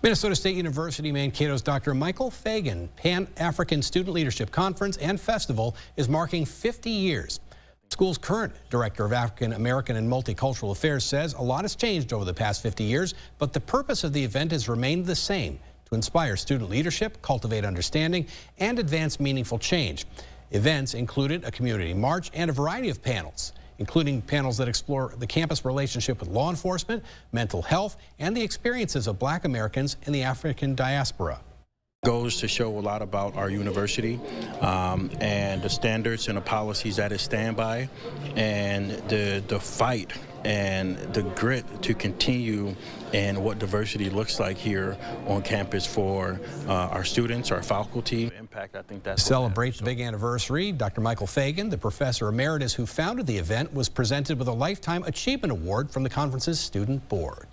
Minnesota State University Mankato's Dr. Michael Fagan Pan-African Student Leadership Conference and Festival is marking 50 years. The school's current director of African American and Multicultural Affairs says a lot has changed over the past 50 years, but the purpose of the event has remained the same: to inspire student leadership, cultivate understanding, and advance meaningful change. Events included a community march and a variety of panels, including panels that explore the campus relationship with law enforcement, mental health, and the experiences of Black Americans in the African diaspora. Goes to show a lot about our university and the standards and the policies that it stands by, and the fight and the grit to continue and what diversity looks like here on campus for our students, our faculty. Impact, I think that's to celebrate the big anniversary, Dr. Michael Fagan, the professor emeritus who founded the event, was presented with a Lifetime Achievement Award from the conference's student board.